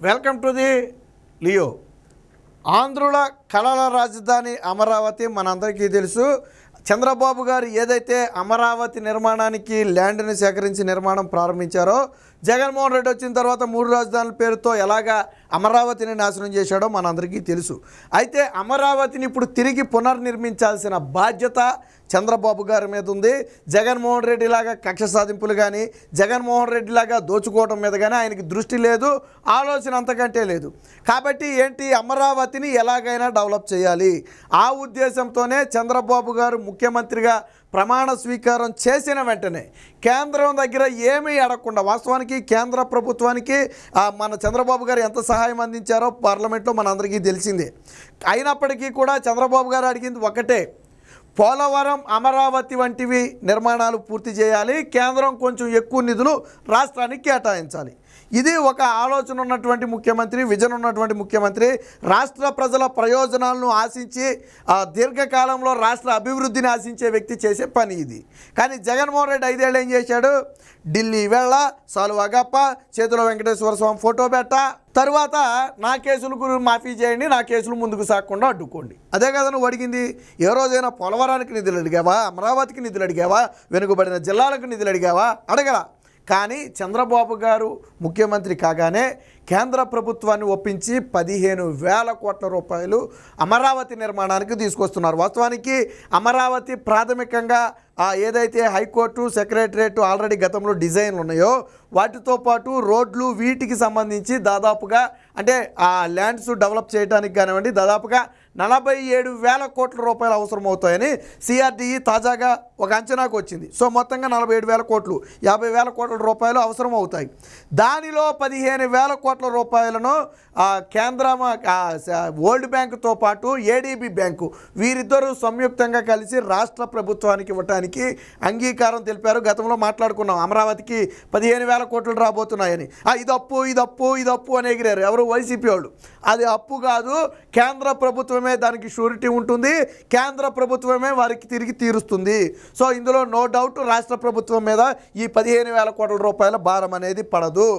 Welcome to the Leo. ఆంధ్రుల కళల రాజధాని అమరావతి మనందరికీ తెలుసు. చంద్రబాబు గారు ఏదైతే అమరావతి నిర్మాణానికి ల్యాండ్ని సేకరించి నిర్మాణం ప్రారంభించారో, జగన్మోహన్ రెడ్డి వచ్చిన తర్వాత 3 రాజధానుల పేరుతో ఎలాగా అమరావతిని నాశనం చేశాడో మనందరికీ తెలుసు. అయితే అమరావతిని ఇప్పుడు తిరిగి పునర్నిర్మించాల్సిన బాధ్యత చంద్రబాబు గారి మీద ఉంది. జగన్మోహన్ రెడ్డి లాగా కక్ష సాధింపులు కానీ, జగన్మోహన్ రెడ్డి లాగా దోచుకోవడం మీద కానీ ఆయనకి దృష్టి లేదు, ఆలోచన అంతకంటే లేదు. కాబట్టి ఏంటి, అమరావతిని ఎలాగైనా డెవలప్ చేయాలి. ఆ ఉద్దేశంతోనే చంద్రబాబు గారు ముఖ్యమంత్రిగా ప్రమాణ స్వీకారం చేసిన వెంటనే కేంద్రం దగ్గర ఏమీ అడగకుండా, వాస్తవానికి కేంద్ర ప్రభుత్వానికి మన చంద్రబాబు గారు ఎంత సహాయం అందించారో పార్లమెంట్లో మనందరికీ తెలిసిందే. అయినప్పటికీ కూడా చంద్రబాబు గారు అడిగింది ఒకటే, పోలవరం, అమరావతి వంటివి నిర్మాణాలు పూర్తి చేయాలి, కేంద్రం కొంచెం ఎక్కువ నిధులు రాష్ట్రానికి కేటాయించాలి. ఇది ఒక ఆలోచన ఉన్నటువంటి ముఖ్యమంత్రి, విజన్ ఉన్నటువంటి ముఖ్యమంత్రి, రాష్ట్ర ప్రజల ప్రయోజనాలను ఆశించి దీర్ఘకాలంలో రాష్ట్ర అభివృద్ధిని ఆశించే వ్యక్తి చేసే పని ఇది. కానీ జగన్మోహన్ రెడ్డి 5 ఏళ్ళు ఏం చేశాడు, ఢిల్లీ వెళ్ళ, సాలువాగప్ప, చేతిలో వెంకటేశ్వర స్వామి ఫోటో పెట్ట, తర్వాత నా కేసులు మాఫీ చేయండి, నా కేసులు ముందుకు సాగకుండా అడ్డుకోండి. అదే కదా నువ్వు అడిగింది. ఏ రోజైనా పోలవరానికి నిధులు అడిగావా, అమరావతికి నిధులు అడిగావా, వెనుకబడిన జిల్లాలకు నిధులు అడిగావా? అడగల. కానీ చంద్రబాబు గారు ముఖ్యమంత్రి కాగానే కేంద్ర ప్రభుత్వాన్ని ఒప్పించి 15,000 కోట్ల రూపాయలు అమరావతి నిర్మాణానికి తీసుకొస్తున్నారు. వాస్తవానికి అమరావతి ప్రాథమికంగా ఏదైతే హైకోర్టు, సెక్రటరేట్ ఆల్రెడీ గతంలో డిజైన్లు ఉన్నాయో వాటితో పాటు రోడ్లు, వీటికి సంబంధించి దాదాపుగా అంటే ఆ ల్యాండ్స్ డెవలప్ చేయడానికి కానివ్వండి, దాదాపుగా 47,000 కోట్ల రూపాయలు అవసరం అవుతాయని సిఆర్డీఈ తాజాగా ఒక అంచనాకు వచ్చింది. సో మొత్తంగా 47,000 కోట్లు, 50,000 కోట్ల రూపాయలు అవసరం అవుతాయి. దానిలో 15,000 కోట్ల రూపాయలను కేంద్ర వరల్డ్ బ్యాంకుతో పాటు ఏడీబీ బ్యాంకు వీరిద్దరూ సంయుక్తంగా కలిసి రాష్ట్ర ప్రభుత్వానికి ఇవ్వడానికి అంగీకారం తెలిపారు. గతంలో మాట్లాడుకున్నాం, అమరావతికి 15,000 కోట్లు రాబోతున్నాయని. ఇది అప్పు, ఇది అప్పు, ఇది అప్పు అని ఎగిరారు ఎవరు, వైసీపీ వాళ్ళు. అది అప్పు కాదు, కేంద్ర ప్రభుత్వమే దానికి షూరిటీ ఉంటుంది, కేంద్ర ప్రభుత్వమే వారికి తిరిగి తీరుస్తుంది. సో ఇందులో నో డౌట్ రాష్ట్ర ప్రభుత్వం మీద ఈ 15,000 కోట్ల రూపాయల భారం అనేది పడదు.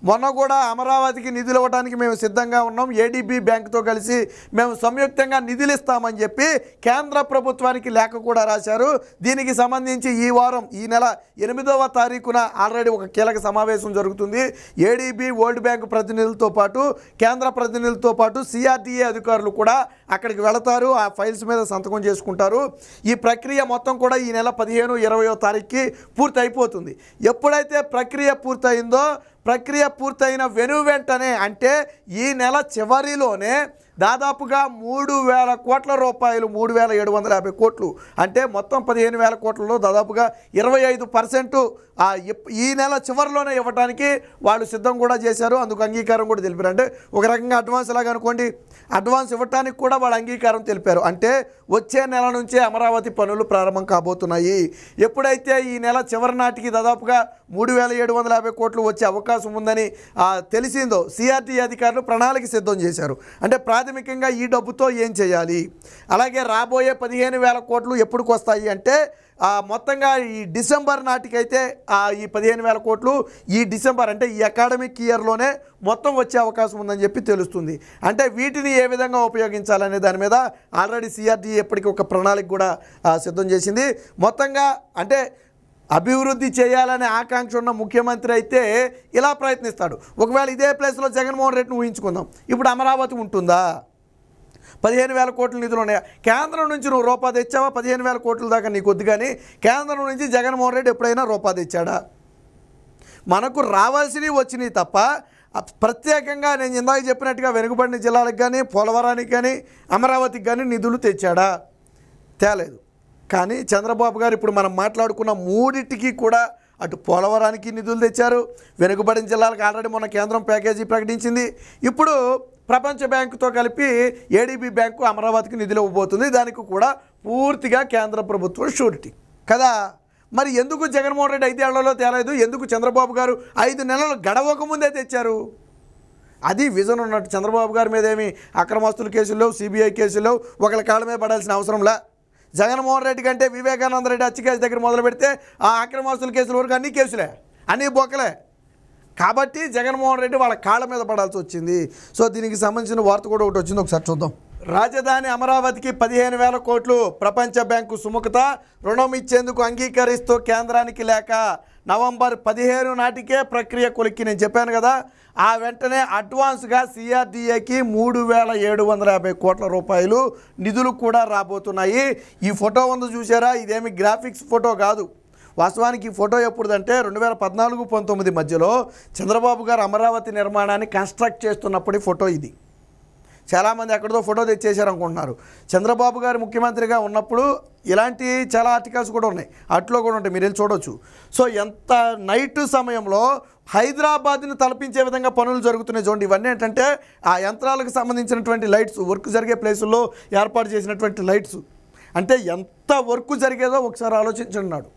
మొన్న కూడా అమరావతికి నిధులు ఇవ్వడానికి మేము సిద్ధంగా ఉన్నాం, ఏడీబీ బ్యాంకుతో కలిసి మేము సంయుక్తంగా నిధులు ఇస్తామని చెప్పి కేంద్ర ప్రభుత్వానికి లేఖ కూడా రాశారు. దీనికి సంబంధించి ఈ నెల 8వ తారీఖున ఆల్రెడీ ఒక కీలక సమావేశం జరుగుతుంది. ఏడీబీ, వరల్డ్ బ్యాంకు ప్రతినిధులతో పాటు, కేంద్ర ప్రతినిధులతో పాటు సిఆర్డీఏ అధికారులు కూడా అక్కడికి వెళతారు, ఆ ఫైల్స్ మీద సంతకం చేసుకుంటారు. ఈ ప్రక్రియ మొత్తం కూడా ఈ నెల 15, 20వ తారీఖుకి పూర్తి అయిపోతుంది. ఎప్పుడైతే ప్రక్రియ పూర్తయిందో, ప్రక్రియ పూర్తయిన వెంటనే అంటే ఈ నెల చివరిలోనే దాదాపుగా 3,000 కోట్ల రూపాయలు, 3,750 కోట్లు అంటే మొత్తం 15,000 కోట్లలో దాదాపుగా 25% ఈ నెల చివరిలోనే ఇవ్వడానికి వాళ్ళు సిద్ధం కూడా చేశారు. అందుకు అంగీకారం కూడా తెలిపారు. అంటే ఒక రకంగా అడ్వాన్స్ లాగా అనుకోండి, అడ్వాన్స్ ఇవ్వడానికి కూడా వాళ్ళు అంగీకారం తెలిపారు. అంటే వచ్చే నెల నుంచే అమరావతి పనులు ప్రారంభం కాబోతున్నాయి. ఎప్పుడైతే ఈ నెల చివరి నాటికి దాదాపుగా 3,750 కోట్లు వచ్చే అవకాశం ఉందని తెలిసిందో, సిఆర్టీ అధికారులు ప్రణాళిక సిద్ధం చేశారు. అంటే ప్రాథమికంగా ఈ డబ్బుతో ఏం చేయాలి, అలాగే రాబోయే 15,000 కోట్లు ఎప్పటికి వస్తాయి అంటే మొత్తంగా ఈ డిసెంబర్ నాటికైతే ఈ 15,000 కోట్లు ఈ డిసెంబర్ అంటే ఈ అకాడమిక్ ఇయర్లోనే మొత్తం వచ్చే అవకాశం ఉందని చెప్పి తెలుస్తుంది. అంటే వీటిని ఏ విధంగా ఉపయోగించాలనే దాని మీద ఆల్రెడీ సిఆర్డీ ఎప్పటికీ ఒక ప్రణాళిక కూడా సిద్ధం చేసింది. మొత్తంగా అంటే అభివృద్ధి చేయాలనే ఆకాంక్ష ఉన్న ముఖ్యమంత్రి అయితే ఇలా ప్రయత్నిస్తాడు. ఒకవేళ ఇదే ప్లేస్లో జగన్మోహన్ రెడ్డిని ఊహించుకుందాం, ఇప్పుడు అమరావతి ఉంటుందా? 15,000 కోట్ల నిధులు ఉన్నాయా? కేంద్రం నుంచి నువ్వు రూపాయి తెచ్చావా? 15,000 కోట్ల దాకా నీకు వద్దు. కానీ కేంద్రం నుంచి జగన్మోహన్ రెడ్డి ఎప్పుడైనా రూపాయి తెచ్చాడా? మనకు రావాల్సినవి వచ్చినాయి తప్ప ప్రత్యేకంగా నేను ఇందాక చెప్పినట్టుగా వెనుకబడిన జిల్లాలకు కానీ, పోలవరానికి కానీ, అమరావతికి కానీ నిధులు తెచ్చాడా? తేలేదు. కానీ చంద్రబాబు గారు ఇప్పుడు మనం మాట్లాడుకున్న మూడింటికి కూడా, అటు పోలవరానికి నిధులు తెచ్చారు, వెనుకబడిన జిల్లాలకు ఆల్రెడీ మొన్న కేంద్రం ప్యాకేజీ ప్రకటించింది, ఇప్పుడు ప్రపంచ బ్యాంకుతో కలిపి ఏడీబీ బ్యాంకు అమరావతికి నిధులు ఇవ్వబోతుంది. దానికి కూడా పూర్తిగా కేంద్ర ప్రభుత్వం షూరిటీ కదా. మరి ఎందుకు జగన్మోహన్ రెడ్డి 5 ఏళ్లలో తేలేదు? ఎందుకు చంద్రబాబు గారు 5 నెలలు గడవక ముందే తెచ్చారు? అది విజన్ ఉన్నట్టు. చంద్రబాబు గారి మీద ఏమి అక్రమాస్తుల కేసుల్లో, సిబిఐ కేసుల్లో ఒకళ్ళ కాళ్ళ మీద పడాల్సిన అవసరంలా. జగన్మోహన్ రెడ్డి కంటే వివేకానంద రెడ్డి హత్య కేసు దగ్గర మొదలు పెడితే ఆ అక్రమాస్తుల కేసుల వరకు అన్ని కేసులే, అన్నీ బొక్కలే. కాబట్టి జగన్మోహన్ రెడ్డి వాళ్ళ కాళ్ళ మీద పడాల్సి వచ్చింది. సో దీనికి సంబంధించిన వార్త కూడా ఒకటి వచ్చింది, ఒకసారి చూద్దాం. రాజధాని అమరావతికి 15,000 కోట్లు ప్రపంచ బ్యాంకు సుముఖత, రుణం ఇచ్చేందుకు అంగీకరిస్తూ కేంద్రానికి లేఖ. నవంబర్ 15 నాటికే ప్రక్రియ కొలిక్కి నేను చెప్పాను కదా. ఆ వెంటనే అడ్వాన్స్గా సిఆర్డీఏకి 3,750 కోట్ల రూపాయలు నిధులు కూడా రాబోతున్నాయి. ఈ ఫోటో ఉంది చూసారా, ఇదేమి గ్రాఫిక్స్ ఫోటో కాదు. వాస్తవానికి ఈ ఫోటో ఎప్పుడుదంటే 2014-19 మధ్యలో చంద్రబాబు గారు అమరావతి నిర్మాణాన్ని కన్స్ట్రక్ట్ చేస్తున్నప్పుడు ఫోటో ఇది. చాలామంది ఎక్కడితో ఫోటో తెచ్చేశారు అనుకుంటున్నారు. చంద్రబాబు గారు ముఖ్యమంత్రిగా ఉన్నప్పుడు ఇలాంటి చాలా ఆర్టికల్స్ కూడా ఉన్నాయి, అట్లో కూడా ఉంటాయి, మీరు వెళ్ళి చూడవచ్చు. సో ఎంత నైట్ సమయంలో హైదరాబాద్ని తలపించే విధంగా పనులు జరుగుతున్నాయి చూడండి. ఇవన్నీ ఏంటంటే ఆ యంత్రాలకు సంబంధించినటువంటి లైట్స్, వర్క్ జరిగే ప్లేసుల్లో ఏర్పాటు చేసినటువంటి లైట్స్. అంటే ఎంత వర్క్ జరిగేదో ఒకసారి ఆలోచించన్నాడు.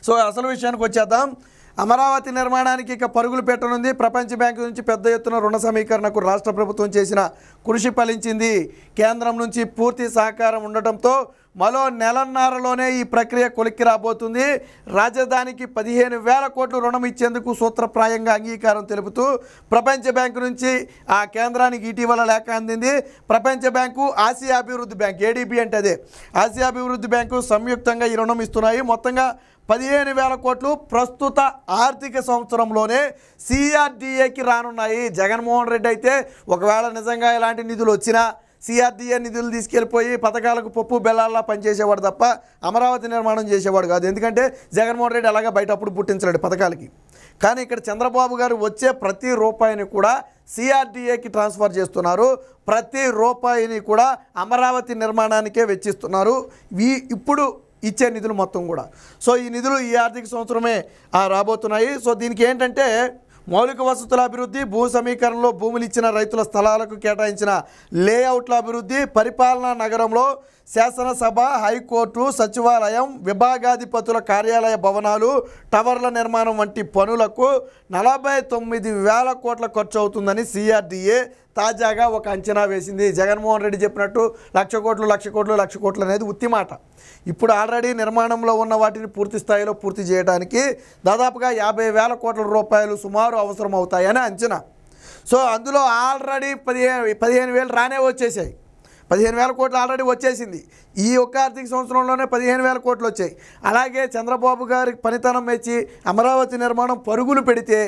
సో అసలు విషయానికి వచ్చేద్దాం. అమరావతి నిర్మాణానికి ఇక పరుగులు పెట్టనుంది. ప్రపంచ బ్యాంకు నుంచి పెద్ద ఎత్తున రుణ సమీకరణకు రాష్ట్ర ప్రభుత్వం చేసిన కృషి ఫలించింది. కేంద్రం నుంచి పూర్తి సహకారం ఉండటంతో మరో నెలన్నరలోనే ఈ ప్రక్రియ కొలిక్కి రాబోతుంది. రాజధానికి 15,000 కోట్లు రుణం ఇచ్చేందుకు సూత్రప్రాయంగా అంగీకారం తెలుపుతూ ప్రపంచ బ్యాంకు నుంచి ఆ కేంద్రానికి ఇటీవల లేఖ అందింది. ప్రపంచ బ్యాంకు, ఆసియా అభివృద్ధి బ్యాంక్, ఏడీబీ అంటే అదే, ఆసియా అభివృద్ధి బ్యాంకు సంయుక్తంగా ఈ రుణం ఇస్తున్నాయి. మొత్తంగా 15,000 కోట్లు ప్రస్తుత ఆర్థిక సంవత్సరంలోనే సిఆర్డీఏకి రానున్నాయి. జగన్మోహన్ రెడ్డి అయితే ఒకవేళ నిజంగా ఇలాంటి నిధులు వచ్చినా సిఆర్డీఏ నిధులు తీసుకెళ్ళిపోయి పథకాలకు పప్పు బెల్లాల్లా పనిచేసేవాడు తప్ప అమరావతి నిర్మాణం చేసేవాడు కాదు. ఎందుకంటే జగన్మోహన్ రెడ్డి అలాగా బయట అప్పుడు పుట్టించలేడు పథకాలకి. కానీ ఇక్కడ చంద్రబాబు గారు వచ్చే ప్రతి రూపాయిని కూడా సిఆర్డీఏకి ట్రాన్స్ఫర్ చేస్తున్నారు. ప్రతి రూపాయిని కూడా అమరావతి నిర్మాణానికే వెచ్చిస్తున్నారు. ఇప్పుడు ఇచ్చే నిధులు మొత్తం కూడా. సో ఈ నిధులు ఈ ఆర్థిక సంవత్సరమే రాబోతున్నాయి. సో దీనికి ఏంటంటే మౌలిక వసతుల అభివృద్ధి, భూ సమీకరణలో భూములు ఇచ్చిన రైతుల స్థలాలకు కేటాయించిన లేఅవుట్ల అభివృద్ధి, పరిపాలనా నగరంలో శాసనసభ, హైకోర్టు, సచివాలయం, విభాగాధిపతుల కార్యాలయ భవనాలు, టవర్ల నిర్మాణం వంటి పనులకు 49,000 కోట్ల ఖర్చు అవుతుందని సిఆర్డీఏ తాజాగా ఒక అంచనా వేసింది. జగన్మోహన్ రెడ్డి చెప్పినట్టు 1,00,00,000 కోట్లు అనేది ఉత్తి మాట. ఇప్పుడు ఆల్రెడీ నిర్మాణంలో ఉన్న వాటిని పూర్తి స్థాయిలో పూర్తి చేయడానికి దాదాపుగా 50,000 కోట్ల రూపాయలు సుమారు అవసరం అవుతాయని అంచనా. సో అందులో ఆల్రెడీ 15,000 రానే వచ్చేసాయి. 15,000 కోట్లు ఆల్రెడీ వచ్చేసింది. ఈ ఒక్క ఆర్థిక సంవత్సరంలోనే 15,000 కోట్లు వచ్చాయి. అలాగే చంద్రబాబు గారి పనితనం మెచ్చి అమరావతి నిర్మాణం పరుగులు పెడితే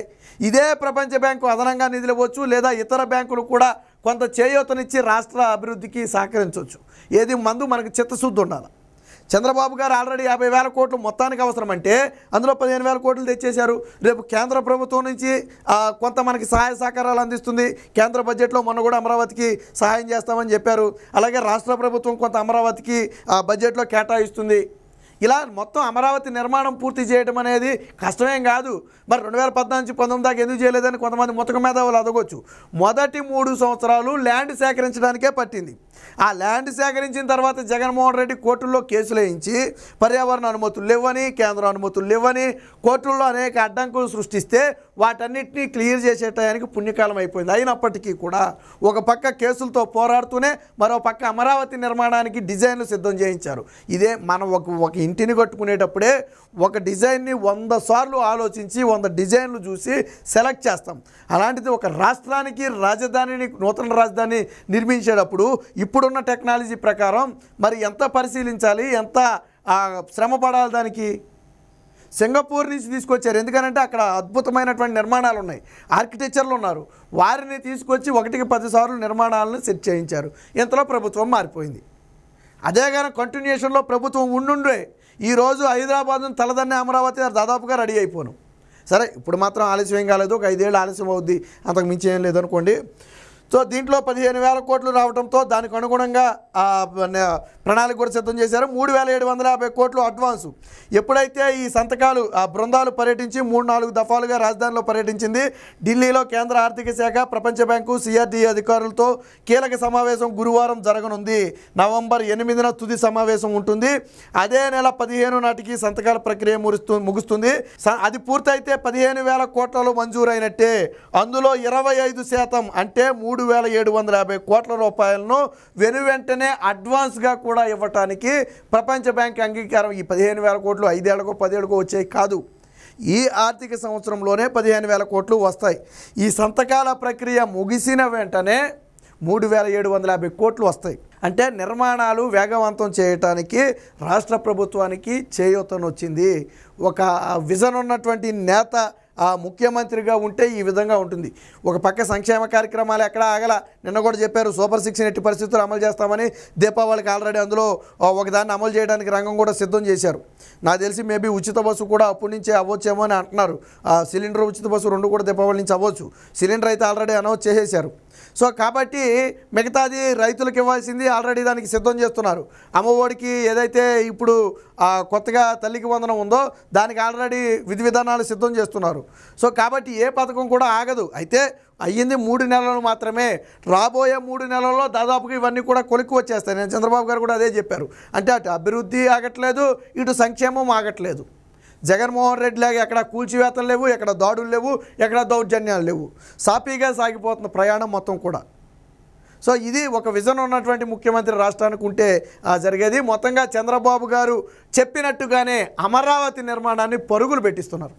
ఇదే ప్రపంచ బ్యాంకు అదనంగా నిధులు ఇవ్వచ్చు, లేదా ఇతర బ్యాంకులు కూడా కొంత చేయూతనిచ్చి రాష్ట్ర అభివృద్ధికి సహకరించవచ్చు. ఏది మందు మనకు చిత్తశుద్ధి ఉండాలి. చంద్రబాబు గారు ఆల్రెడీ 50,000 కోట్లు మొత్తానికి అవసరం అంటే అందులో 15,000 కోట్లు తెచ్చేశారు. రేపు కేంద్ర ప్రభుత్వం నుంచి కొంత మనకి సహాయ సహకారాలు అందిస్తుంది. కేంద్ర బడ్జెట్లో మొన్న కూడా అమరావతికి సహాయం చేస్తామని చెప్పారు. అలాగే రాష్ట్ర ప్రభుత్వం కొంత అమరావతికి బడ్జెట్లో కేటాయిస్తుంది. ఇలా మొత్తం అమరావతి నిర్మాణం పూర్తి చేయడం అనేది కష్టమేం కాదు. మరి 2014-19 దాకా ఎందుకు చేయలేదని కొంతమంది మొత్తం మీద వాళ్ళు అదగొచ్చు. మొదటి 3 సంవత్సరాలు ల్యాండ్ సేకరించడానికే పట్టింది. ఆ ల్యాండ్ సేకరించిన తర్వాత జగన్మోహన్ రెడ్డి కోర్టుల్లో కేసులు వేయించి పర్యావరణ అనుమతులు లేవని, కేంద్ర అనుమతులు లేవని కోర్టుల్లో అనేక అడ్డంకులు సృష్టిస్తే వాటన్నిటినీ క్లియర్ చేసే టయానికి పుణ్యకాలం అయిపోయింది. అయినప్పటికీ కూడా ఒక పక్క కేసులతో పోరాడుతూనే మరో పక్క అమరావతి నిర్మాణానికి డిజైన్లు సిద్ధం చేయించారు. ఇదే మనం ఒక ఇంటిని కట్టుకునేటప్పుడే ఒక డిజైన్ని 100 సార్లు ఆలోచించి 100 డిజైన్లు చూసి సెలెక్ట్ చేస్తాం. అలాంటిది ఒక రాష్ట్రానికి రాజధానిని, నూతన రాజధాని నిర్మించేటప్పుడు ఇప్పుడున్న టెక్నాలజీ ప్రకారం మరి ఎంత పరిశీలించాలి, ఎంత శ్రమ పడాలి. దానికి సింగపూర్ నుంచి తీసుకొచ్చారు. ఎందుకనంటే అక్కడ అద్భుతమైనటువంటి నిర్మాణాలు ఉన్నాయి, ఆర్కిటెక్చర్లు ఉన్నారు. వారిని తీసుకొచ్చి 1కి 10 సార్లు నిర్మాణాలను సెట్ చేయించారు. ఇంతలో ప్రభుత్వం మారిపోయింది. అదే కానీ కంటిన్యూషన్లో ప్రభుత్వం ఉండుండే ఈరోజు హైదరాబాద్ను తలదన్నే అమరావతి దాదాపుగా రెడీ అయిపోను. సరే ఇప్పుడు మాత్రం ఆలస్యం ఏం కాలేదు, ఒక 5 ఏళ్ళు ఆలస్యం అవుద్ది, అంతకు మించి ఏం లేదనుకోండి. సో దీంట్లో 15,000 కోట్లు రావడంతో దానికి అనుగుణంగా ప్రణాళిక కూడా సిద్ధం చేశారు. 3,750 కోట్లు అడ్వాన్సు. ఎప్పుడైతే ఈ సంతకాలు బృందాలు పర్యటించి 3-4 దఫాలుగా రాజధానిలో పర్యటించింది. ఢిల్లీలో కేంద్ర ఆర్థిక శాఖ, ప్రపంచ బ్యాంకు, సిఆర్డీఏ అధికారులతో కీలక సమావేశం గురువారం జరగనుంది. నవంబర్ 8న తుది సమావేశం ఉంటుంది. అదే నెల 15 నాటికి సంతకాల ప్రక్రియ ముగుస్తుంది. అది పూర్తయితే 15,000 కోట్లలో మంజూరైనట్టే. అందులో 25% అంటే 3,750 కోట్ల రూపాయలను వెనువెంటనే అడ్వాన్స్గా కూడా ఇవ్వటానికి ప్రపంచ బ్యాంక్ అంగీకారం. ఈ 15,000 కోట్లు 5 ఏళ్లకో 10 ఏళ్లకో వచ్చాయి కాదు. ఈ ఆర్థిక సంవత్సరంలోనే 15,000 కోట్లు వస్తాయి. ఈ సంతకాల ప్రక్రియ ముగిసిన వెంటనే 3,750 కోట్లు వస్తాయి. అంటే నిర్మాణాలు వేగవంతం చేయటానికి రాష్ట్ర ప్రభుత్వానికి చేయూతనొచ్చింది. ఒక విజన్ ఉన్నటువంటి నేత ముఖ్యమంత్రిగా ఉంటే ఈ విధంగా ఉంటుంది. ఒక పక్క సంక్షేమ కార్యక్రమాలు ఎక్కడ ఆగల. నిన్న కూడా చెప్పారు సూపర్ 6 ఎట్టి పరిస్థితులు అమలు చేస్తామని. దీపావళికి ఆల్రెడీ అందులో ఒకదాన్ని అమలు చేయడానికి రంగం కూడా సిద్ధం చేశారు. నాకు తెలిసి మేబీ ఉచిత బస్సు కూడా అప్పటి నుంచే అవ్వచ్చేమో అని అంటున్నారు. సిలిండర్ ఉచిత బస్సు 2 కూడా దీపావళి నుంచి అవ్వచ్చు. సిలిండర్ అయితే ఆల్రెడీ అనౌన్స్ చేసేశారు. సో కాబట్టి మిగతాది రైతులకు ఇవ్వాల్సింది ఆల్రెడీ దానికి సిద్ధం చేస్తున్నారు. అమ్మఒడికి ఏదైతే ఇప్పుడు కొత్తగా తల్లికి వందనం ఉందో దానికి ఆల్రెడీ విధి విధానాలు సిద్ధం చేస్తున్నారు. సో కాబట్టి ఏ పథకం కూడా ఆగదు. అయితే అయ్యింది 3 నెలలు మాత్రమే. రాబోయే 3 నెలల్లో దాదాపుగా ఇవన్నీ కూడా కొలిక్కి వచ్చేస్తాయి. నేను చంద్రబాబు గారు కూడా అదే చెప్పారు. అంటే అటు అభివృద్ధి ఆగట్లేదు, ఇటు సంక్షేమం ఆగట్లేదు. జగన్మోహన్ రెడ్డి లాగా ఎక్కడ కూల్చివేతలు లేవు, ఎక్కడ దాడులు లేవు, ఎక్కడ దౌర్జన్యాలు లేవు. సాఫీగా సాగిపోతున్న ప్రయాణం మొత్తం కూడా. సో ఇది ఒక విజన్ ఉన్నటువంటి ముఖ్యమంత్రి రాష్ట్రానికి ఉంటే జరిగేది. మొత్తంగా చంద్రబాబు గారు చెప్పినట్టుగానే అమరావతి నిర్మాణాన్ని పరుగులు పెట్టిస్తున్నారు.